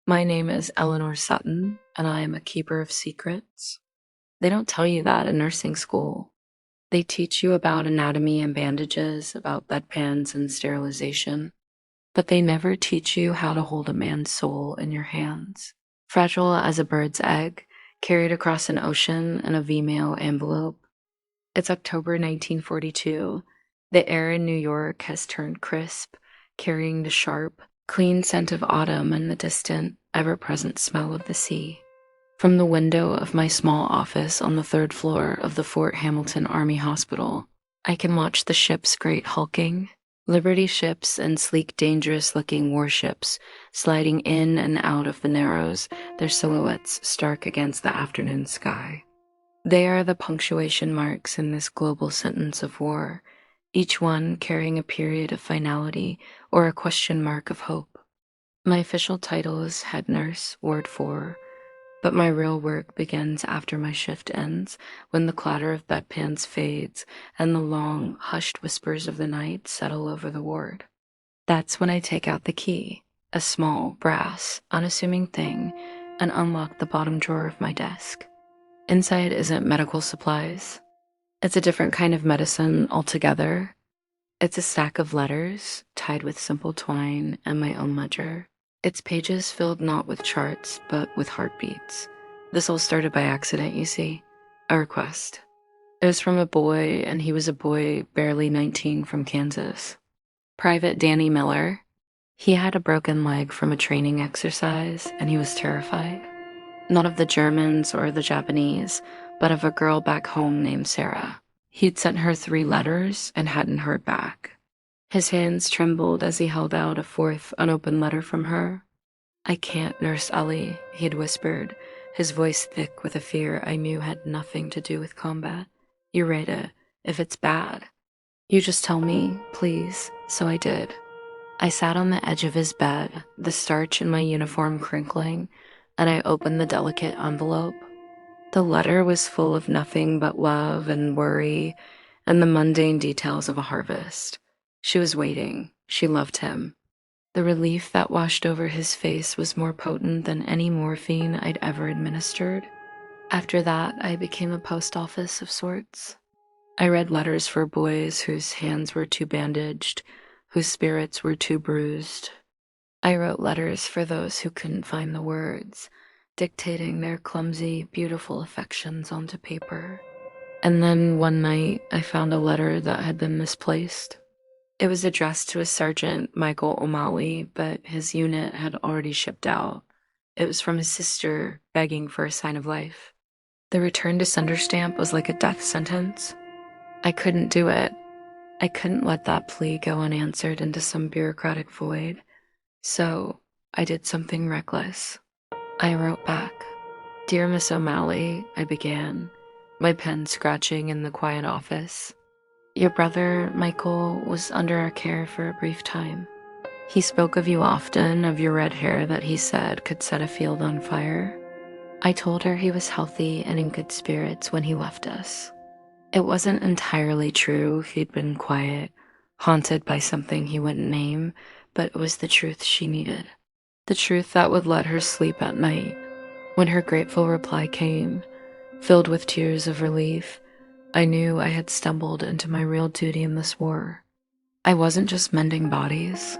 My name is Eleanor Sutton, and I am a keeper of secrets. They don't tell you that in nursing school. They teach you about anatomy and bandages, about bedpans and sterilization, but they never teach you how to hold a man's soul in your hands. Fragile as a bird's egg, carried across an ocean in a V-mail envelope. It's October 1942. The air in New York has turned crisp, carrying the sharp, clean scent of autumn and the distant, ever-present smell of the sea. From the window of my small office on the third floor of the Fort Hamilton Army Hospital, I can watch the ship's great hulking, Liberty ships and sleek, dangerous-looking warships sliding in and out of the Narrows, their silhouettes stark against the afternoon sky. They are the punctuation marks in this global sentence of war, each one carrying a period of finality or a question mark of hope. My official title is Head Nurse, Ward 4, but my real work begins after my shift ends, when the clatter of bedpans fades and the long, hushed whispers of the night settle over the ward. That's when I take out the key, a small, brass, unassuming thing, and unlock the bottom drawer of my desk. Inside isn't medical supplies. It's a different kind of medicine altogether. It's a stack of letters, tied with simple twine, and my own ledger. Its pages filled not with charts, but with heartbeats. This all started by accident, you see. A request. It was from a boy, and he was a boy barely 19 from Kansas. Private Danny Miller. He had a broken leg from a training exercise, and he was terrified. Not of the Germans or the Japanese, but of a girl back home named Sarah. He'd sent her 3 letters and hadn't heard back. His hands trembled as he held out a 4th unopened letter from her. "I can't, Nurse Ellie," he'd whispered, his voice thick with a fear I knew had nothing to do with combat. "You read it. If it's bad, you just tell me, please." So I did. I sat on the edge of his bed, the starch in my uniform crinkling, and I opened the delicate envelope. The letter was full of nothing but love and worry and the mundane details of a harvest. She was waiting. She loved him. The relief that washed over his face was more potent than any morphine I'd ever administered. After that, I became a post office of sorts. I read letters for boys whose hands were too bandaged, whose spirits were too bruised. I wrote letters for those who couldn't find the words, dictating their clumsy, beautiful affections onto paper. And then one night, I found a letter that had been misplaced. It was addressed to a Sergeant Michael O'Malley, but his unit had already shipped out. It was from his sister, begging for a sign of life. The return to sender stamp was like a death sentence. I couldn't do it. I couldn't let that plea go unanswered into some bureaucratic void. So I did something reckless. I wrote back. "Dear Miss O'Malley," I began, my pen scratching in the quiet office. "Your brother, Michael, was under our care for a brief time. He spoke of you often, of your red hair that he said could set a field on fire. I told her he was healthy and in good spirits when he left us. It wasn't entirely true. He'd been quiet, haunted by something he wouldn't name, but it was the truth she needed. The truth that would let her sleep at night." When her grateful reply came, filled with tears of relief, I knew I had stumbled into my real duty in this war. I wasn't just mending bodies.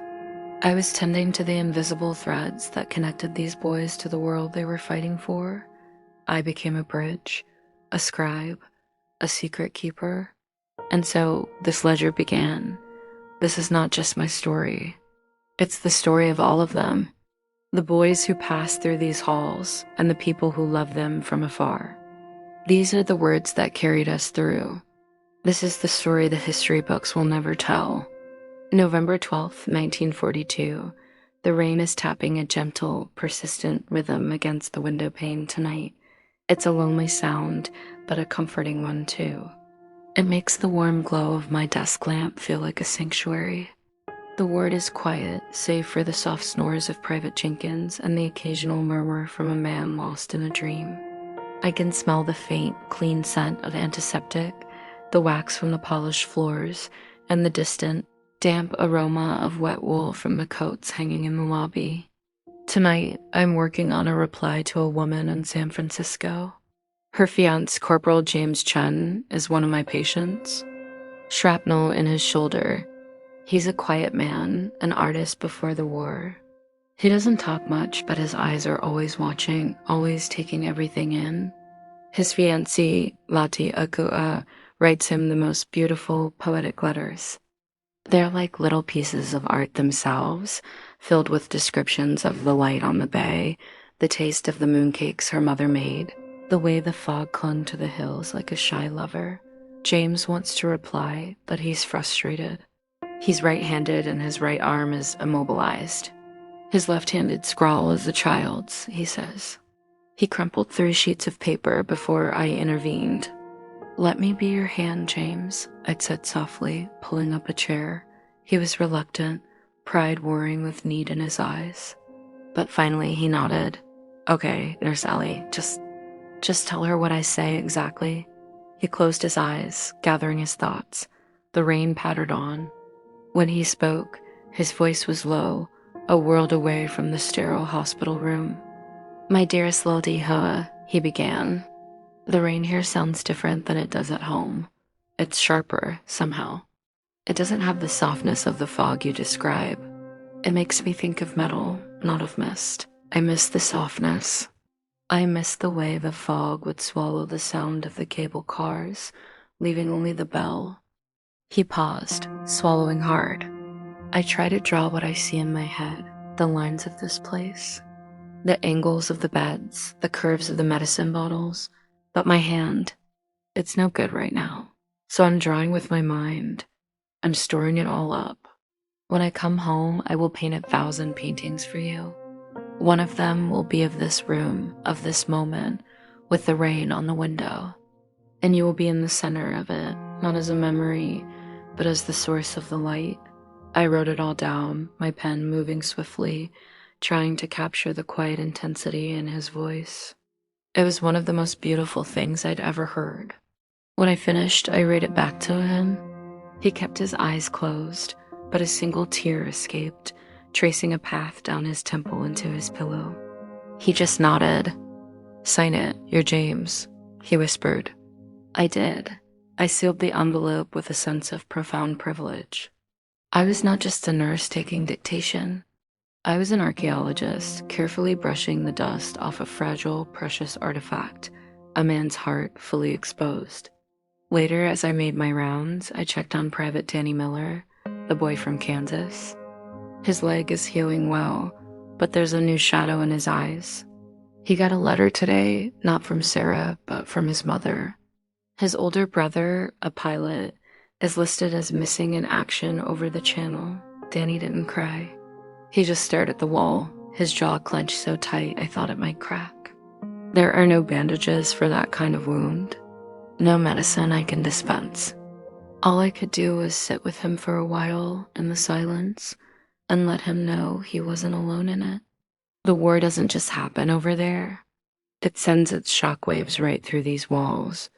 I was tending to the invisible threads that connected these boys to the world they were fighting for. I became a bridge, a scribe, a secret keeper. And so this ledger began. This is not just my story. It's the story of all of them. The boys who passed through these halls and the people who loved them from afar. These are the words that carried us through. This is the story the history books will never tell. November 12th, 1942. The rain is tapping a gentle, persistent rhythm against the window pane tonight. It's a lonely sound, but a comforting one too. It makes the warm glow of my desk lamp feel like a sanctuary. The ward is quiet, save for the soft snores of Private Jenkins and the occasional murmur from a man lost in a dream. I can smell the faint, clean scent of antiseptic, the wax from the polished floors, and the distant, damp aroma of wet wool from the coats hanging in the lobby. Tonight, I'm working on a reply to a woman in San Francisco. Her fiancé, Corporal James Chen, is one of my patients. Shrapnel in his shoulder. He's a quiet man, an artist before the war. He doesn't talk much, but his eyes are always watching, always taking everything in. His fiancée, Lati Akua, writes him the most beautiful, poetic letters. They're like little pieces of art themselves, filled with descriptions of the light on the bay, the taste of the mooncakes her mother made, the way the fog clung to the hills like a shy lover. James wants to reply, but he's frustrated. He's right-handed and his right arm is immobilized. His left-handed scrawl is a child's, he says. He crumpled 3 sheets of paper before I intervened. "Let me be your hand, James," I'd said softly, pulling up a chair. He was reluctant, pride warring with need in his eyes. But finally he nodded. "Okay, Nurse Ellie, just tell her what I say exactly." He closed his eyes, gathering his thoughts. The rain pattered on. When he spoke, his voice was low, a world away from the sterile hospital room. "My dearest Lil Hoa," he began. "The rain here sounds different than it does at home. It's sharper, somehow. It doesn't have the softness of the fog you describe. It makes me think of metal, not of mist. I miss the softness. I miss the way the fog would swallow the sound of the cable cars, leaving only the bell." He paused, swallowing hard. "I try to draw what I see in my head, the lines of this place, the angles of the beds, the curves of the medicine bottles. But my hand, it's no good right now. So I'm drawing with my mind. I'm storing it all up. When I come home, I will paint 1,000 paintings for you. One of them will be of this room, of this moment, with the rain on the window. And you will be in the center of it, not as a memory, but as the source of the light." I wrote it all down, my pen moving swiftly, trying to capture the quiet intensity in his voice. It was one of the most beautiful things I'd ever heard. When I finished, I read it back to him. He kept his eyes closed, but a single tear escaped, tracing a path down his temple into his pillow. He just nodded. "Sign it, you're James," he whispered. I did. I sealed the envelope with a sense of profound privilege. I was not just a nurse taking dictation. I was an archaeologist, carefully brushing the dust off a fragile, precious artifact, a man's heart fully exposed. Later, as I made my rounds, I checked on Private Danny Miller, the boy from Kansas. His leg is healing well, but there's a new shadow in his eyes. He got a letter today, not from Sarah, but from his mother. His older brother, a pilot, is listed as missing in action over the channel. Danny didn't cry. He just stared at the wall, his jaw clenched so tight I thought it might crack. There are no bandages for that kind of wound. No medicine I can dispense. All I could do was sit with him for a while in the silence and let him know he wasn't alone in it. The war doesn't just happen over there. It sends its shockwaves right through these walls,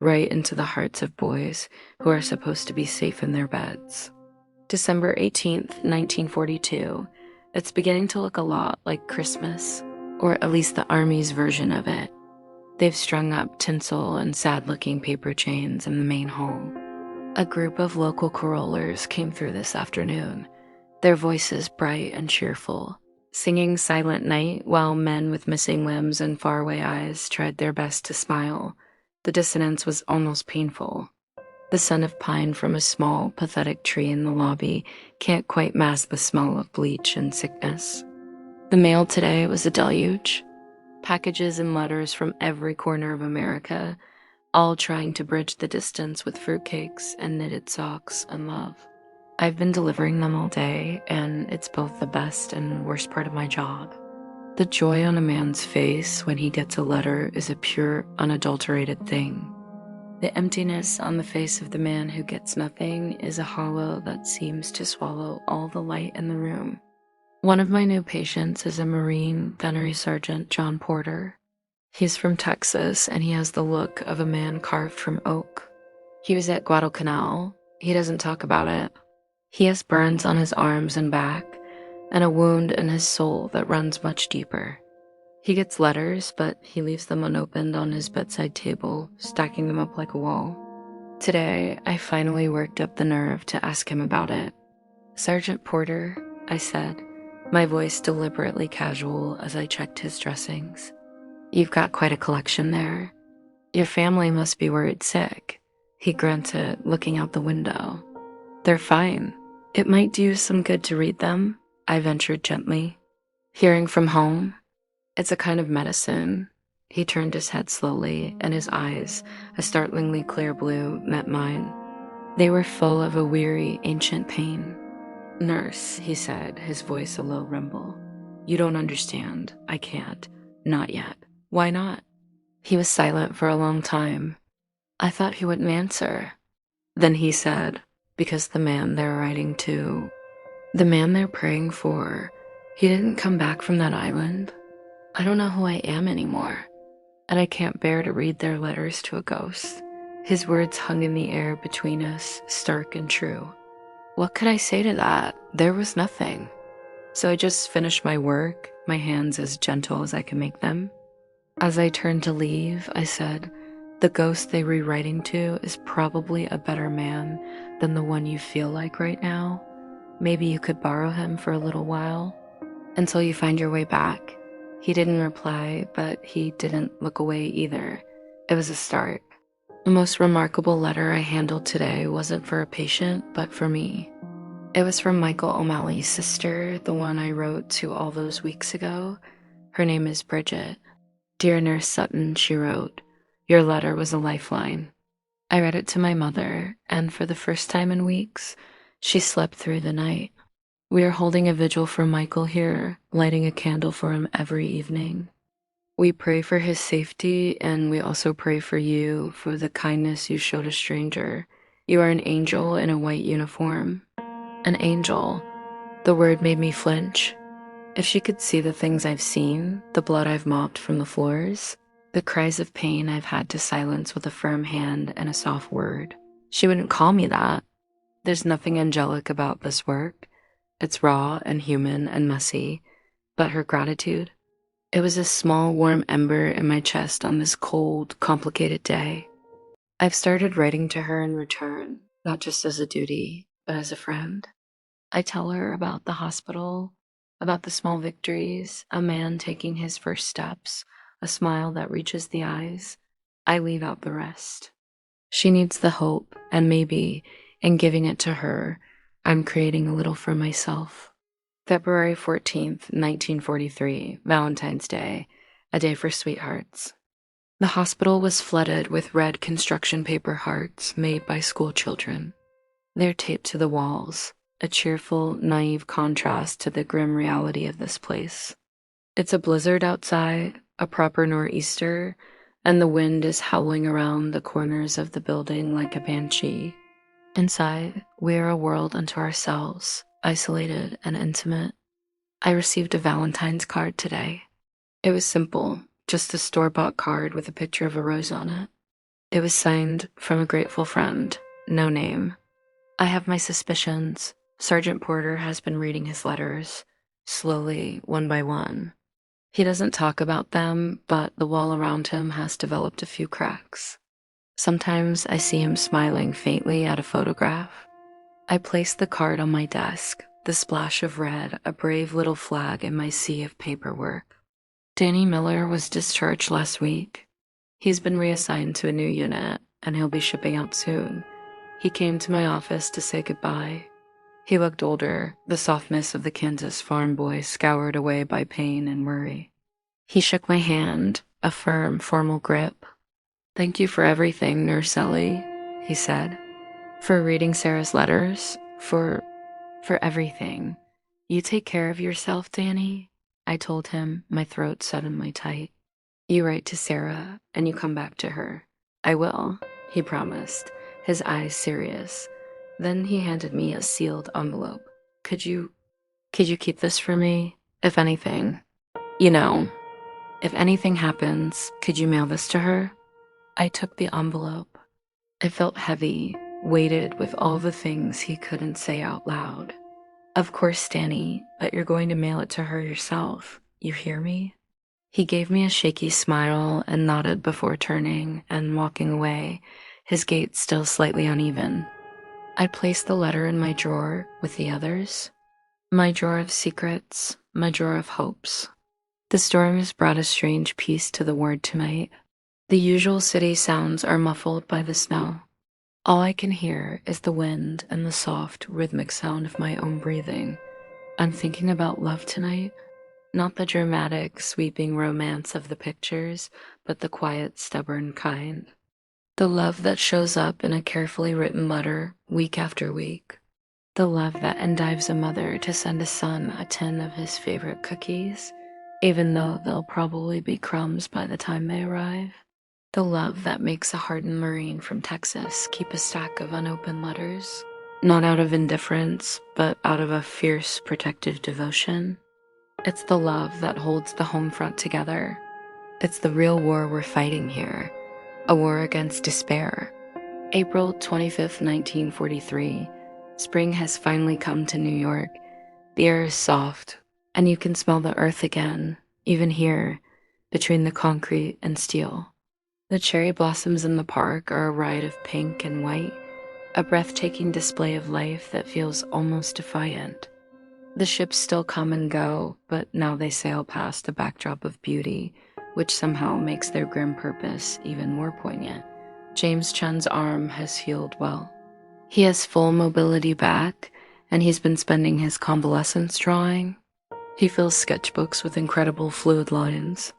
right into the hearts of boys who are supposed to be safe in their beds. December 18th, 1942. It's beginning to look a lot like Christmas, or at least the Army's version of it. They've strung up tinsel and sad-looking paper chains in the main hall. A group of local carolers came through this afternoon, their voices bright and cheerful, singing Silent Night while men with missing limbs and faraway eyes tried their best to smile. The dissonance was almost painful. The scent of pine from a small, pathetic tree in the lobby can't quite mask the smell of bleach and sickness. The mail today was a deluge. Packages and letters from every corner of America, all trying to bridge the distance with fruitcakes and knitted socks and love. I've been delivering them all day, and it's both the best and worst part of my job. The joy on a man's face when he gets a letter is a pure, unadulterated thing. The emptiness on the face of the man who gets nothing is a hollow that seems to swallow all the light in the room. One of my new patients is a Marine Gunnery Sergeant John Porter. He's from Texas, and he has the look of a man carved from oak. He was at Guadalcanal. He doesn't talk about it. He has burns on his arms and back, and a wound in his soul that runs much deeper. He gets letters, but he leaves them unopened on his bedside table, stacking them up like a wall. Today, I finally worked up the nerve to ask him about it. "Sergeant Porter," I said, my voice deliberately casual as I checked his dressings. "You've got quite a collection there. Your family must be worried sick." He grunted, looking out the window. "They're fine. It might do you some good to read them," I ventured gently. "Hearing from home? It's a kind of medicine." He turned his head slowly, and his eyes, a startlingly clear blue, met mine. They were full of a weary, ancient pain. "Nurse," he said, his voice a low rumble. "You don't understand. I can't. Not yet." "Why not?" He was silent for a long time. I thought he wouldn't answer. Then he said, "Because the man they're writing to, the man they're praying for, he didn't come back from that island. I don't know who I am anymore, and I can't bear to read their letters to a ghost." His words hung in the air between us, stark and true. What could I say to that? There was nothing. So I just finished my work, my hands as gentle as I could make them. As I turned to leave, I said, "The ghost they were writing to is probably a better man than the one you feel like right now. Maybe you could borrow him for a little while, until you find your way back." He didn't reply, but he didn't look away either. It was a start. The most remarkable letter I handled today wasn't for a patient, but for me. It was from Michael O'Malley's sister, the one I wrote to all those weeks ago. Her name is Bridget. "Dear Nurse Sutton," she wrote, "your letter was a lifeline." I read it to my mother, and for the first time in weeks, she slept through the night. We are holding a vigil for Michael here, lighting a candle for him every evening. We pray for his safety, and we also pray for you, for the kindness you showed a stranger. You are an angel in a white uniform. An angel. The word made me flinch. If she could see the things I've seen, the blood I've mopped from the floors, the cries of pain I've had to silence with a firm hand and a soft word, she wouldn't call me that. There's nothing angelic about this work. It's raw and human and messy, but her gratitude, it was a small, warm ember in my chest on this cold, complicated day. I've started writing to her in return, not just as a duty, but as a friend. I tell her about the hospital, about the small victories, a man taking his first steps, a smile that reaches the eyes. I leave out the rest. She needs the hope, and maybe, in giving it to her, I'm creating a little for myself. February 14th, 1943, Valentine's Day, a day for sweethearts. The hospital was flooded with red construction paper hearts made by school children. They're taped to the walls, a cheerful, naive contrast to the grim reality of this place. It's a blizzard outside, a proper nor'easter, and the wind is howling around the corners of the building like a banshee. Inside, we're a world unto ourselves, isolated and intimate. I received a Valentine's card today. It was simple, just a store-bought card with a picture of a rose on it. It was signed from a grateful friend, no name. I have my suspicions. Sergeant Porter has been reading his letters, slowly, one by one. He doesn't talk about them, but the wall around him has developed a few cracks. Sometimes I see him smiling faintly at a photograph. I place the card on my desk, the splash of red, a brave little flag in my sea of paperwork. Danny Miller was discharged last week. He's been reassigned to a new unit, and he'll be shipping out soon. He came to my office to say goodbye. He looked older, the softness of the Kansas farm boy scoured away by pain and worry. He shook my hand, a firm, formal grip. "Thank you for everything, Nurse Ellie," he said. "For reading Sarah's letters, for everything. You take care of yourself, Danny," I told him, my throat suddenly tight. "You write to Sarah, and you come back to her." "I will," he promised, his eyes serious. Then he handed me a sealed envelope. Could you keep this for me? If anything, you know, if anything happens, could you mail this to her?" I took the envelope. It felt heavy, weighted with all the things he couldn't say out loud. Of course, Stanny, but you're going to mail it to her yourself. You hear me? He gave me a shaky smile and nodded before turning and walking away, his gait still slightly uneven. I placed the letter in my drawer with the others. My drawer of secrets, my drawer of hopes. The storm has brought a strange peace to the ward tonight. The usual city sounds are muffled by the snow. All I can hear is the wind and the soft, rhythmic sound of my own breathing. I'm thinking about love tonight. Not the dramatic, sweeping romance of the pictures, but the quiet, stubborn kind. The love that shows up in a carefully written letter week after week. The love that endives a mother to send a son a tin of his favorite cookies, even though they'll probably be crumbs by the time they arrive. The love that makes a hardened Marine from Texas keep a stack of unopened letters, not out of indifference, but out of a fierce protective devotion. It's the love that holds the home front together. It's the real war we're fighting here, a war against despair. April 25th, 1943. Spring has finally come to New York. The air is soft, and you can smell the earth again, even here, between the concrete and steel. The cherry blossoms in the park are a riot of pink and white, a breathtaking display of life that feels almost defiant. The ships still come and go, but now they sail past a backdrop of beauty, which somehow makes their grim purpose even more poignant. James Chen's arm has healed well. He has full mobility back, and he's been spending his convalescence drawing. He fills sketchbooks with incredible fluid lines,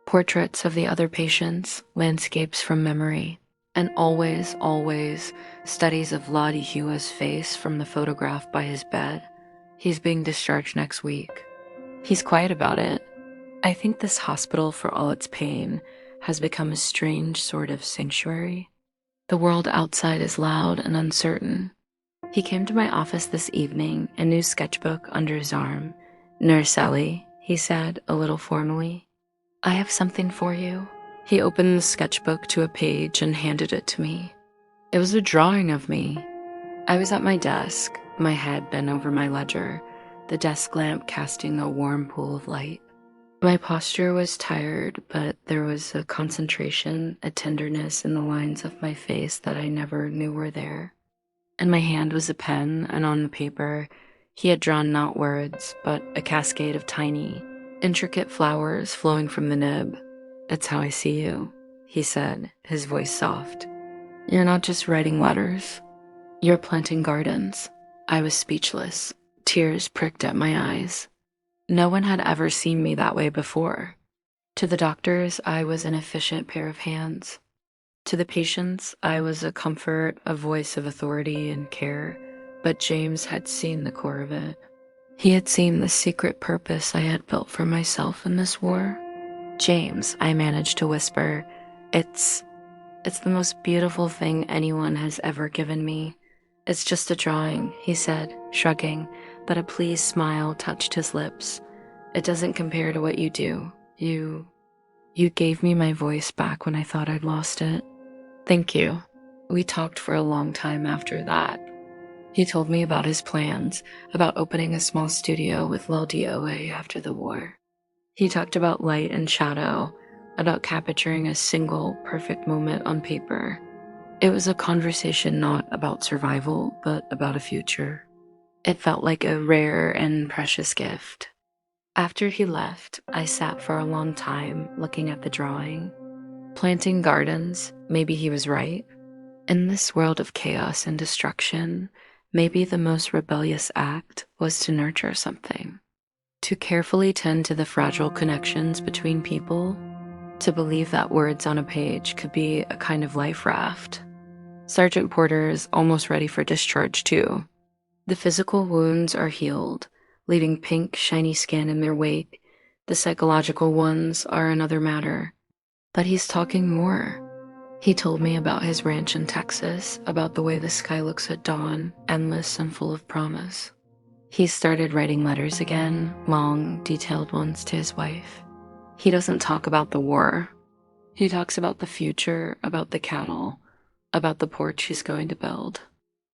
portraits of the other patients, landscapes from memory, and always, always studies of Lottie Hewa's face from the photograph by his bed. He's being discharged next week. He's quiet about it. I think this hospital, for all its pain, has become a strange sort of sanctuary. The world outside is loud and uncertain. He came to my office this evening, a new sketchbook under his arm. "Nurse Ellie," he said, a little formally. "I have something for you." He opened the sketchbook to a page and handed it to me. It was a drawing of me. I was at my desk, my head bent over my ledger, the desk lamp casting a warm pool of light. My posture was tired, but there was a concentration, a tenderness in the lines of my face that I never knew were there. In my hand was a pen, and on the paper, he had drawn not words, but a cascade of tiny, intricate flowers flowing from the nib. "It's how I see you," he said, his voice soft. "You're not just writing letters. You're planting gardens." I was speechless. Tears pricked at my eyes. No one had ever seen me that way before. To the doctors, I was an efficient pair of hands. To the patients, I was a comfort, a voice of authority and care. But James had seen the core of it. He had seen the secret purpose I had built for myself in this war. "James," I managed to whisper, It's the most beautiful thing anyone has ever given me. "It's just a drawing," he said, shrugging, but a pleased smile touched his lips. "It doesn't compare to what you do. You gave me my voice back when I thought I'd lost it." "Thank you." We talked for a long time after that. He told me about his plans, about opening a small studio with Lil DOA after the war. He talked about light and shadow, about capturing a single perfect moment on paper. It was a conversation not about survival, but about a future. It felt like a rare and precious gift. After he left, I sat for a long time looking at the drawing. Planting gardens, maybe he was right. In this world of chaos and destruction, maybe the most rebellious act was to nurture something. To carefully tend to the fragile connections between people, to believe that words on a page could be a kind of life raft. Sergeant Porter is almost ready for discharge, too. The physical wounds are healed, leaving pink, shiny skin in their wake. The psychological ones are another matter. But he's talking more. He told me about his ranch in Texas, about the way the sky looks at dawn, endless and full of promise. He started writing letters again, long, detailed ones to his wife. He doesn't talk about the war. He talks about the future, about the cattle, about the porch he's going to build.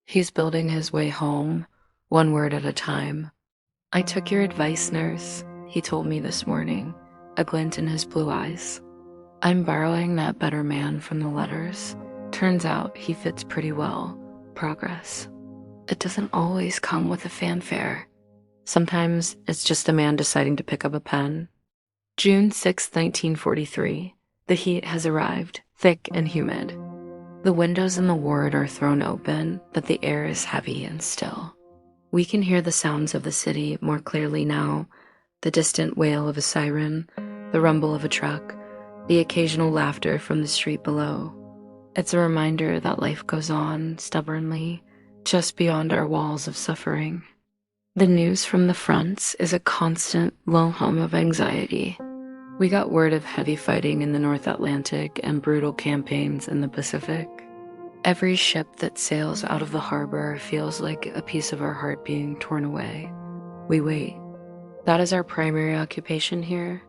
He's building his way home, one word at a time. I took your advice, nurse, he told me this morning, a glint in his blue eyes. I'm borrowing that better man from the letters. Turns out he fits pretty well. Progress. It doesn't always come with a fanfare. Sometimes it's just a man deciding to pick up a pen. June 6, 1943. The heat has arrived, thick and humid. The windows in the ward are thrown open, but the air is heavy and still. We can hear the sounds of the city more clearly now, the distant wail of a siren, the rumble of a truck, the occasional laughter from the street below. It's a reminder that life goes on stubbornly, just beyond our walls of suffering. The news from the fronts is a constant low hum of anxiety. We got word of heavy fighting in the North Atlantic and brutal campaigns in the Pacific. Every ship that sails out of the harbor feels like a piece of our heart being torn away. We wait. That is our primary occupation here.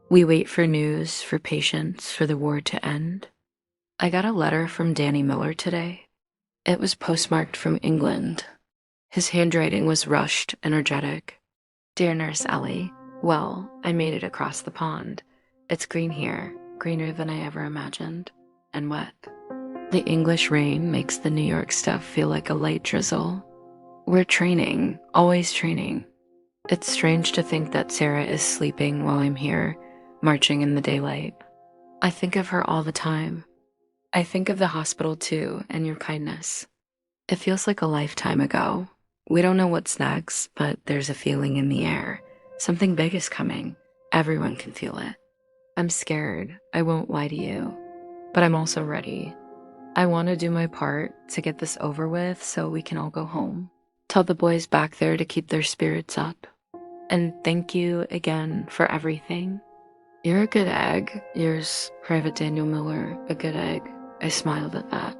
We wait for news, for patience, for the war to end. I got a letter from Danny Miller today. It was postmarked from England. His handwriting was rushed, energetic. Dear Nurse Ellie, well, I made it across the pond. It's green here, greener than I ever imagined, and wet. The English rain makes the New York stuff feel like a light drizzle. We're training, always training. It's strange to think that Sarah is sleeping while I'm here, marching in the daylight. I think of her all the time. I think of the hospital too, and your kindness. It feels like a lifetime ago. We don't know what's next, but there's a feeling in the air. Something big is coming. Everyone can feel it. I'm scared, I won't lie to you, but I'm also ready. I want to do my part to get this over with so we can all go home. Tell the boys back there to keep their spirits up. And thank you again for everything. You're a good egg. Yours, Private Daniel Miller, a good egg. I smiled at that.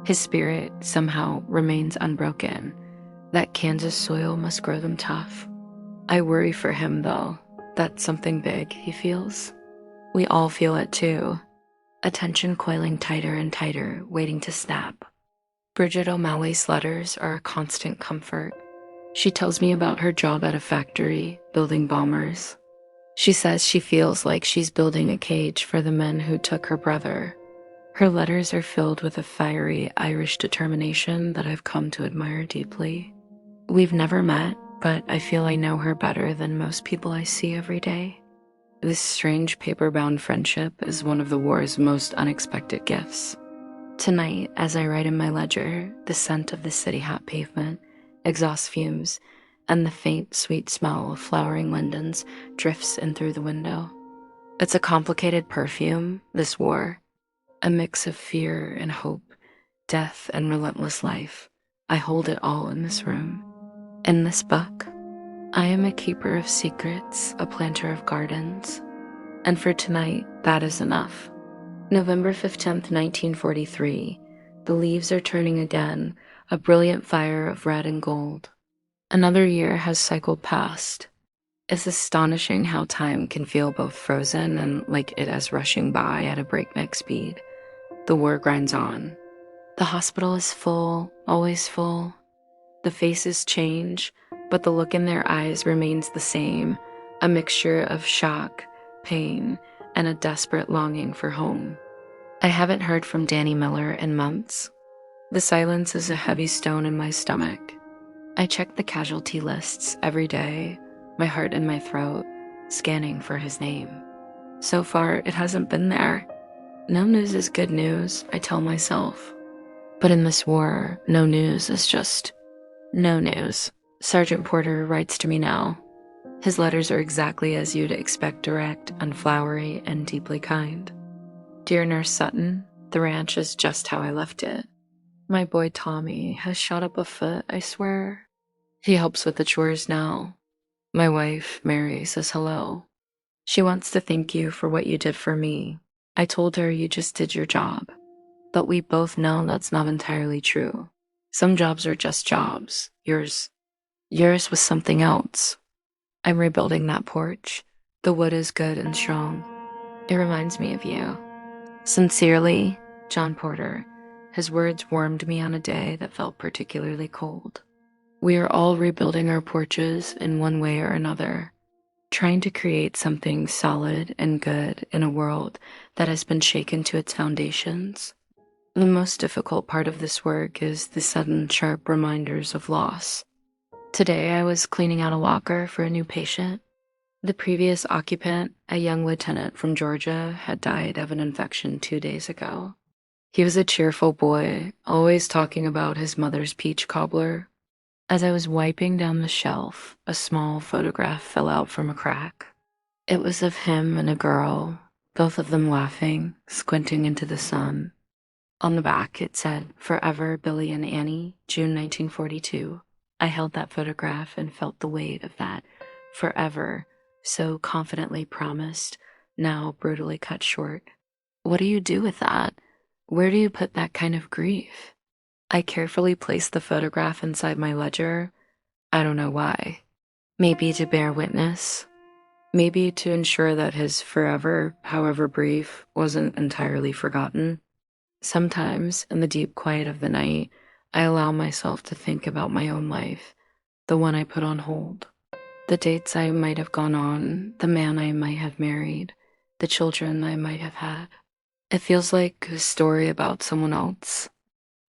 His spirit somehow remains unbroken. That Kansas soil must grow them tough. I worry for him, though. That's something big he feels. We all feel it, too. Attention coiling tighter and tighter, waiting to snap. Bridget O'Malley's letters are a constant comfort. She tells me about her job at a factory, building bombers. She says she feels like she's building a cage for the men who took her brother. Her letters are filled with a fiery Irish determination that I've come to admire deeply. We've never met, but I feel I know her better than most people I see every day. This strange paper-bound friendship is one of the war's most unexpected gifts. Tonight, as I write in my ledger, the scent of the city hot pavement, exhaust fumes, and the faint, sweet smell of flowering lindens drifts in through the window. It's a complicated perfume, this war, a mix of fear and hope, death and relentless life. I hold it all in this room. In this book, I am a keeper of secrets, a planter of gardens. And for tonight, that is enough. November 15th, 1943. The leaves are turning again, a brilliant fire of red and gold. Another year has cycled past. It's astonishing how time can feel both frozen and like it is rushing by at a breakneck speed. The war grinds on. The hospital is full, always full. The faces change, but the look in their eyes remains the same, a mixture of shock, pain, and a desperate longing for home. I haven't heard from Danny Miller in months. The silence is a heavy stone in my stomach. I check the casualty lists every day, my heart in my throat, scanning for his name. So far, it hasn't been there. No news is good news, I tell myself. But in this war, no news is just no news. Sergeant Porter writes to me now. His letters are exactly as you'd expect, direct, unflowery, and deeply kind. Dear Nurse Sutton, the ranch is just how I left it. My boy Tommy has shot up a foot, I swear. He helps with the chores now. My wife, Mary, says hello. She wants to thank you for what you did for me. I told her you just did your job. But we both know that's not entirely true. Some jobs are just jobs. Yours was something else. I'm rebuilding that porch. The wood is good and strong. It reminds me of you. Sincerely, John Porter. His words warmed me on a day that felt particularly cold. We are all rebuilding our porches in one way or another, trying to create something solid and good in a world that has been shaken to its foundations. The most difficult part of this work is the sudden, sharp reminders of loss. Today, I was cleaning out a locker for a new patient. The previous occupant, a young lieutenant from Georgia, had died of an infection 2 days ago. He was a cheerful boy, always talking about his mother's peach cobbler. As I was wiping down the shelf, a small photograph fell out from a crack. It was of him and a girl, both of them laughing, squinting into the sun. On the back, it said, "Forever, Billy and Annie, June 1942. I held that photograph and felt the weight of that forever, so confidently promised, now brutally cut short. What do you do with that? Where do you put that kind of grief? I carefully placed the photograph inside my ledger. I don't know why. Maybe to bear witness. Maybe to ensure that his forever, however brief, wasn't entirely forgotten. Sometimes, in the deep quiet of the night, I allow myself to think about my own life, the one I put on hold, the dates I might have gone on, the man I might have married, the children I might have had. It feels like a story about someone else.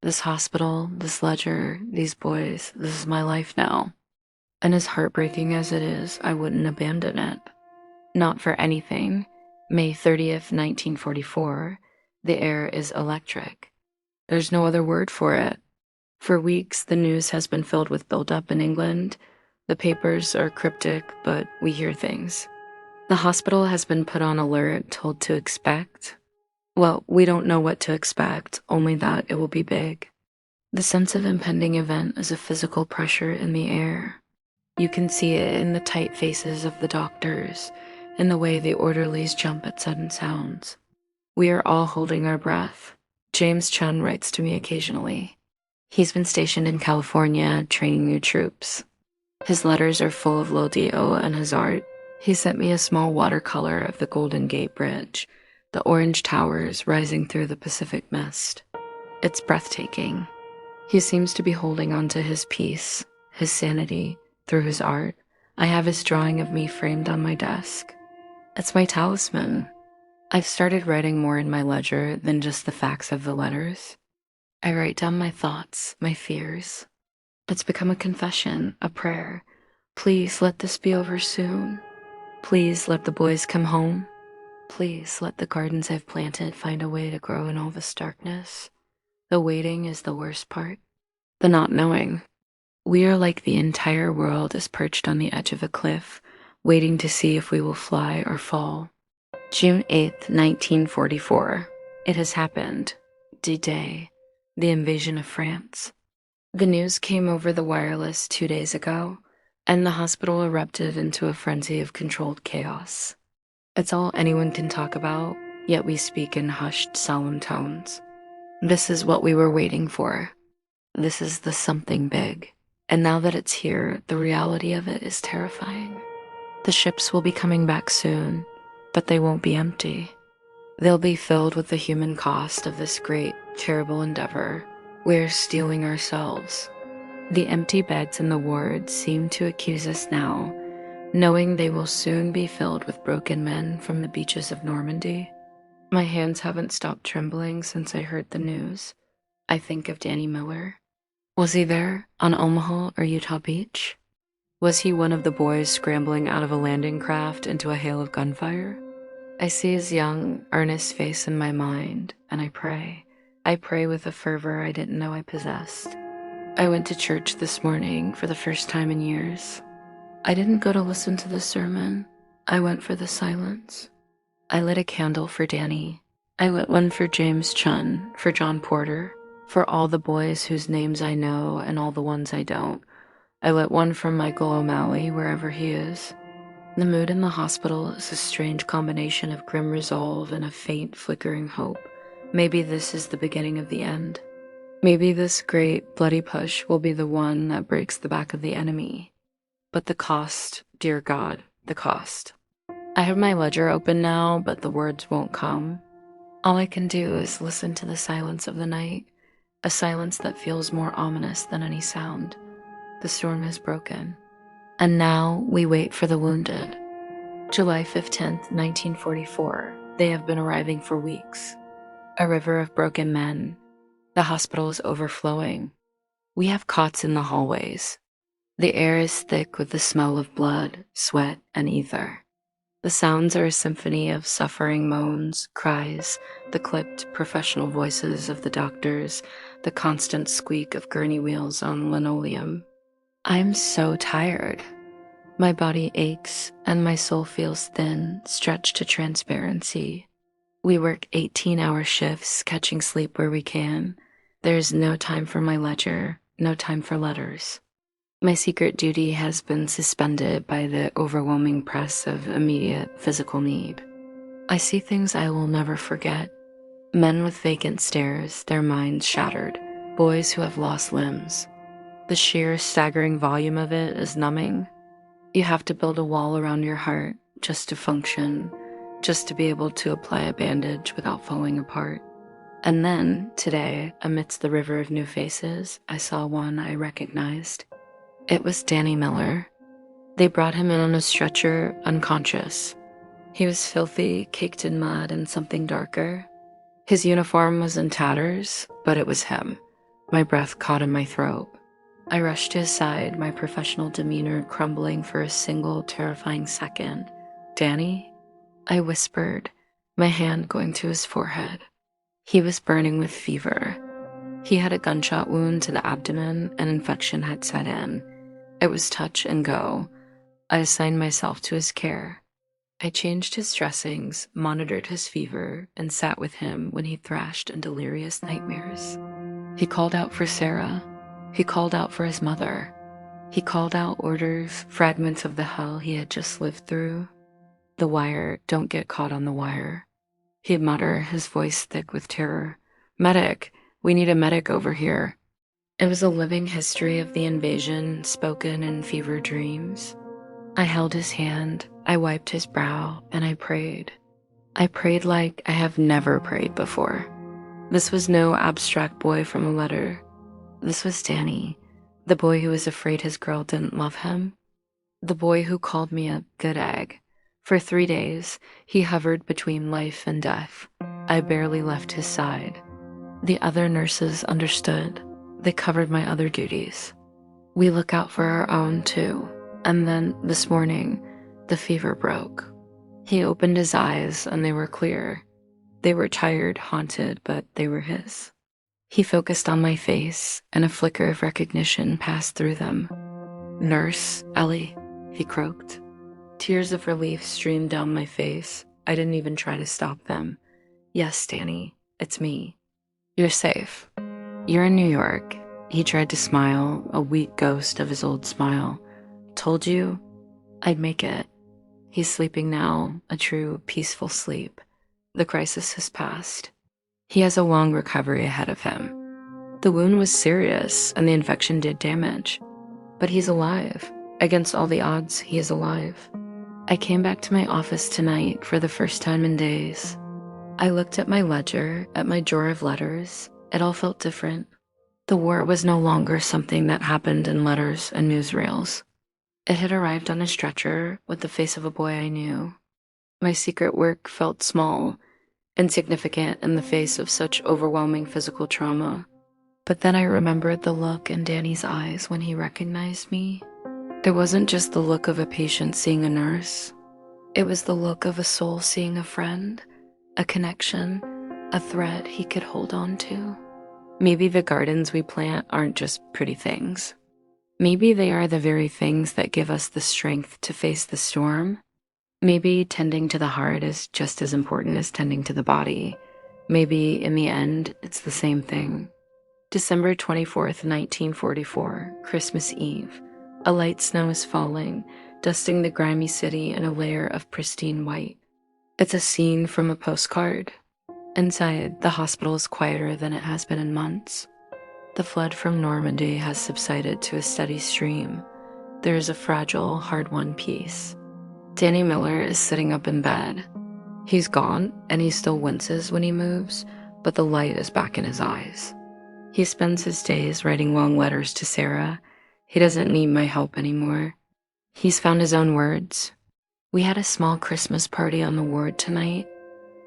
This hospital, this ledger, these boys, this is my life now. And as heartbreaking as it is, I wouldn't abandon it. Not for anything. May 30th, 1944, the air is electric. There's no other word for it. For weeks, the news has been filled with buildup in England. The papers are cryptic, but we hear things. The hospital has been put on alert, told to expect. Well, we don't know what to expect, only that it will be big. The sense of impending event is a physical pressure in the air. You can see it in the tight faces of the doctors, in the way the orderlies jump at sudden sounds. We are all holding our breath. James Chun writes to me occasionally. He's been stationed in California, training new troops. His letters are full of Lodeo and his art. He sent me a small watercolor of the Golden Gate Bridge, the orange towers rising through the Pacific mist. It's breathtaking. He seems to be holding on to his peace, his sanity, through his art. I have his drawing of me framed on my desk. It's my talisman. I've started writing more in my ledger than just the facts of the letters. I write down my thoughts, my fears. It's become a confession, a prayer. Please let this be over soon. Please let the boys come home. Please let the gardens I've planted find a way to grow in all this darkness. The waiting is the worst part. The not knowing. We are like the entire world is perched on the edge of a cliff, waiting to see if we will fly or fall. June 8th, 1944. It has happened. D-Day. The invasion of France. The news came over the wireless 2 days ago, and the hospital erupted into a frenzy of controlled chaos. It's all anyone can talk about, yet we speak in hushed, solemn tones. This is what we were waiting for. This is the something big. And now that it's here, the reality of it is terrifying. The ships will be coming back soon, but they won't be empty. They'll be filled with the human cost of this great, terrible endeavor. We're stealing ourselves. The empty beds in the wards seem to accuse us now, knowing they will soon be filled with broken men from the beaches of Normandy. My hands haven't stopped trembling since I heard the news. I think of Danny Miller. Was he there, on Omaha or Utah Beach? Was he one of the boys scrambling out of a landing craft into a hail of gunfire? I see his young, earnest face in my mind, and I pray. I pray with a fervor I didn't know I possessed. I went to church this morning for the first time in years. I didn't go to listen to the sermon. I went for the silence. I lit a candle for Danny. I lit one for James Chun, for John Porter, for all the boys whose names I know and all the ones I don't. I lit one for Michael O'Malley, wherever he is. The mood in the hospital is a strange combination of grim resolve and a faint, flickering hope. Maybe this is the beginning of the end. Maybe this great, bloody push will be the one that breaks the back of the enemy. But the cost, dear God, the cost. I have my ledger open now, but the words won't come. All I can do is listen to the silence of the night, a silence that feels more ominous than any sound. The storm has broken, and now we wait for the wounded. July 15th, 1944. They have been arriving for weeks. A river of broken men. The hospital is overflowing. We have cots in the hallways. The air is thick with the smell of blood, sweat, and ether. The sounds are a symphony of suffering moans, cries, the clipped professional voices of the doctors, the constant squeak of gurney wheels on linoleum. I'm so tired. My body aches and my soul feels thin, stretched to transparency. We work 18-hour shifts, catching sleep where we can. There is no time for my ledger, no time for letters. My secret duty has been suspended by the overwhelming press of immediate physical need. I see things I will never forget. Men with vacant stares, their minds shattered. Boys who have lost limbs. The sheer, staggering volume of it is numbing. You have to build a wall around your heart just to function, just to be able to apply a bandage without falling apart. And then, today, amidst the river of new faces, I saw one I recognized. It was Danny Miller. They brought him in on a stretcher, unconscious. He was filthy, caked in mud and something darker. His uniform was in tatters, but it was him. My breath caught in my throat. I rushed to his side, my professional demeanor crumbling for a single terrifying second. "Danny?" I whispered, my hand going to his forehead. He was burning with fever. He had a gunshot wound to the abdomen, and infection had set in. It was touch and go. I assigned myself to his care. I changed his dressings, monitored his fever, and sat with him when he thrashed in delirious nightmares. He called out for Sarah. He called out for his mother. He called out orders, fragments of the hell he had just lived through. The wire, don't get caught on the wire. He'd mutter, his voice thick with terror. "Medic! We need a medic over here." It was a living history of the invasion, spoken in fever dreams. I held his hand, I wiped his brow, and I prayed. I prayed like I have never prayed before. This was no abstract boy from a letter. This was Danny, the boy who was afraid his girl didn't love him. The boy who called me a good egg. For 3 days, he hovered between life and death. I barely left his side. The other nurses understood. They covered my other duties. We look out for our own, too. And then, this morning, the fever broke. He opened his eyes, and they were clear. They were tired, haunted, but they were his. He focused on my face, and a flicker of recognition passed through them. "Nurse, Ellie," he croaked. Tears of relief streamed down my face. I didn't even try to stop them. "Yes, Danny, it's me. You're safe. You're in New York." He tried to smile, a weak ghost of his old smile. "Told you I'd make it." He's sleeping now, a true, peaceful sleep. The crisis has passed. He has a long recovery ahead of him. The wound was serious, and the infection did damage. But he's alive. Against all the odds, he is alive. I came back to my office tonight for the first time in days. I looked at my ledger, at my drawer of letters. It all felt different. The war was no longer something that happened in letters and newsreels. It had arrived on a stretcher with the face of a boy I knew. My secret work felt small, insignificant in the face of such overwhelming physical trauma. But then I remembered the look in Danny's eyes when he recognized me. It wasn't just the look of a patient seeing a nurse. It was the look of a soul seeing a friend, a connection, a thread he could hold on to. Maybe the gardens we plant aren't just pretty things. Maybe they are the very things that give us the strength to face the storm. Maybe tending to the heart is just as important as tending to the body. Maybe, in the end, it's the same thing. December 24th, 1944, Christmas Eve. A light snow is falling, dusting the grimy city in a layer of pristine white. It's a scene from a postcard. Inside, the hospital is quieter than it has been in months. The flood from Normandy has subsided to a steady stream. There is a fragile, hard-won peace. Danny Miller is sitting up in bed. He's gone, and he still winces when he moves, but the light is back in his eyes. He spends his days writing long letters to Sarah, He doesn't need my help anymore. He's found his own words. We had a small Christmas party on the ward tonight.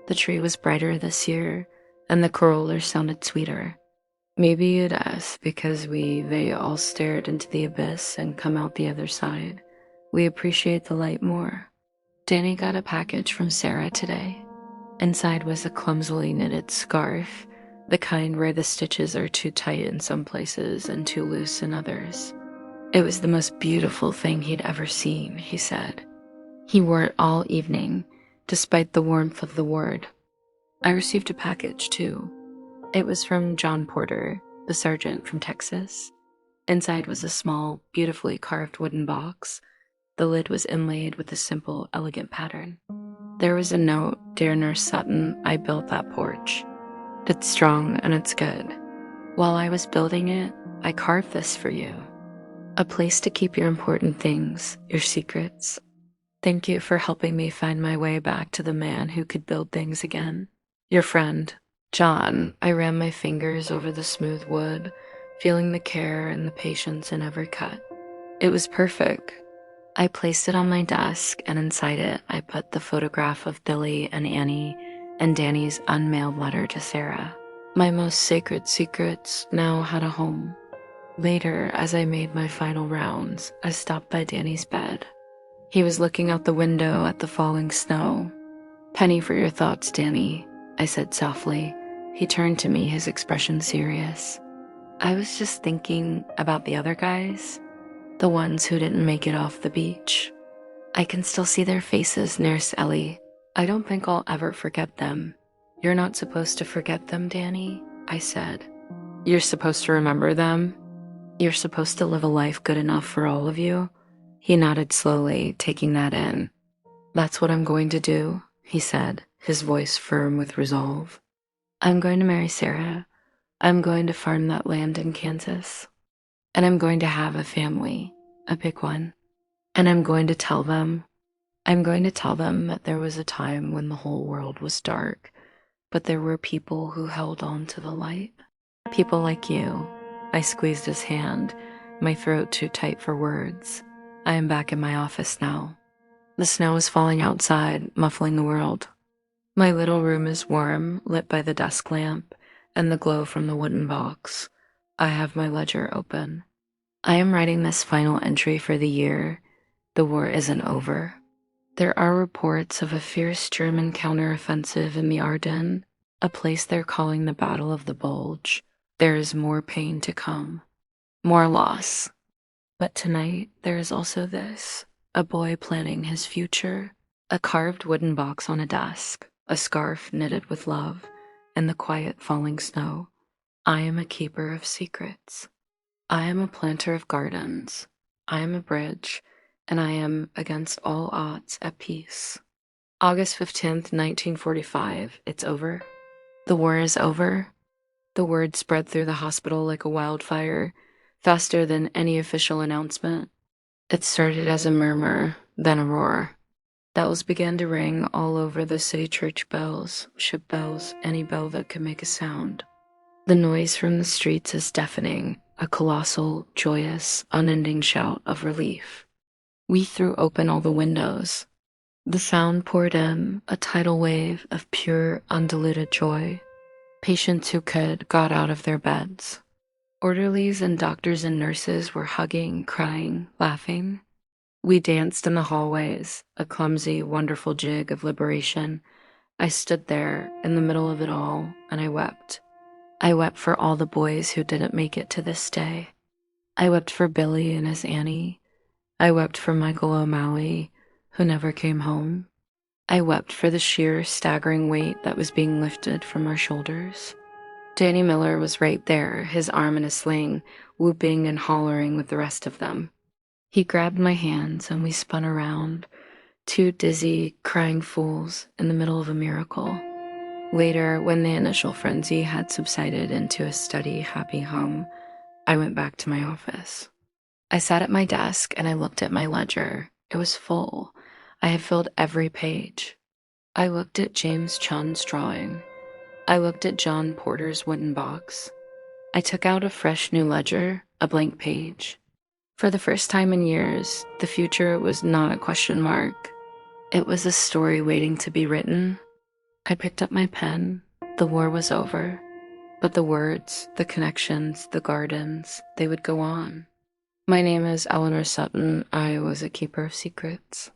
The tree was brighter this year, and the corollars sounded sweeter. Maybe it is because they all stared into the abyss and come out the other side. We appreciate the light more. Danny got a package from Sarah today. Inside was a clumsily knitted scarf, the kind where the stitches are too tight in some places and too loose in others. It was the most beautiful thing he'd ever seen, he said. He wore it all evening, despite the warmth of the ward. I received a package, too. It was from John Porter, the sergeant from Texas. Inside was a small, beautifully carved wooden box. The lid was inlaid with a simple, elegant pattern. There was a note: "Dear Nurse Sutton, I built that porch. It's strong and it's good. While I was building it, I carved this for you. A place to keep your important things, your secrets. Thank you for helping me find my way back to the man who could build things again. Your friend, John." I ran my fingers over the smooth wood, feeling the care and the patience in every cut. It was perfect. I placed it on my desk, and inside it, I put the photograph of Billy and Annie and Danny's unmailed letter to Sarah. My most sacred secrets now had a home. Later, as I made my final rounds, I stopped by Danny's bed. He was looking out the window at the falling snow. "Penny for your thoughts, Danny," I said softly. He turned to me, his expression serious. "I was just thinking about the other guys. The ones who didn't make it off the beach. I can still see their faces, Nurse Ellie. I don't think I'll ever forget them." "You're not supposed to forget them, Danny," I said. "You're supposed to remember them. You're supposed to live a life good enough for all of you." He nodded slowly, taking that in. "That's what I'm going to do," he said, his voice firm with resolve. "I'm going to marry Sarah. I'm going to farm that land in Kansas. And I'm going to have a family, a big one. And I'm going to tell them that there was a time when the whole world was dark, but there were people who held on to the light. People like you." I squeezed his hand, my throat too tight for words. I am back in my office now. The snow is falling outside, muffling the world. My little room is warm, lit by the desk lamp and the glow from the wooden box. I have my ledger open. I am writing this final entry for the year. The war isn't over. There are reports of a fierce German counteroffensive in the Ardennes, a place they're calling the Battle of the Bulge. There is more pain to come, more loss. But tonight, there is also this: a boy planning his future, a carved wooden box on a desk, a scarf knitted with love, and the quiet falling snow. I am a keeper of secrets. I am a planter of gardens. I am a bridge, and I am, against all odds, at peace. August 15th, 1945. It's over. The war is over. The word spread through the hospital like a wildfire, faster than any official announcement. It started as a murmur, then a roar. Bells began to ring all over the city: church bells, ship bells, any bell that could make a sound. The noise from the streets is deafening, a colossal, joyous, unending shout of relief. We threw open all the windows. The sound poured in, a tidal wave of pure, undiluted joy. Patients who could got out of their beds. Orderlies and doctors and nurses were hugging, crying, laughing. We danced in the hallways, a clumsy, wonderful jig of liberation. I stood there in the middle of it all, and I wept. I wept for all the boys who didn't make it to this day. I wept for Billy and his Annie. I wept for Michael O'Malley, who never came home. I wept for the sheer, staggering weight that was being lifted from our shoulders. Danny Miller was right there, his arm in a sling, whooping and hollering with the rest of them. He grabbed my hands and we spun around, two dizzy, crying fools in the middle of a miracle. Later, when the initial frenzy had subsided into a steady, happy hum, I went back to my office. I sat at my desk and I looked at my ledger. It was full. I had filled every page. I looked at James Chun's drawing. I looked at John Porter's wooden box. I took out a fresh new ledger, a blank page. For the first time in years, the future was not a question mark. It was a story waiting to be written. I picked up my pen. The war was over. But the words, the connections, the gardens, they would go on. My name is Eleanor Sutton. I was a keeper of secrets.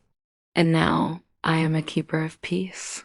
And now I am a keeper of peace.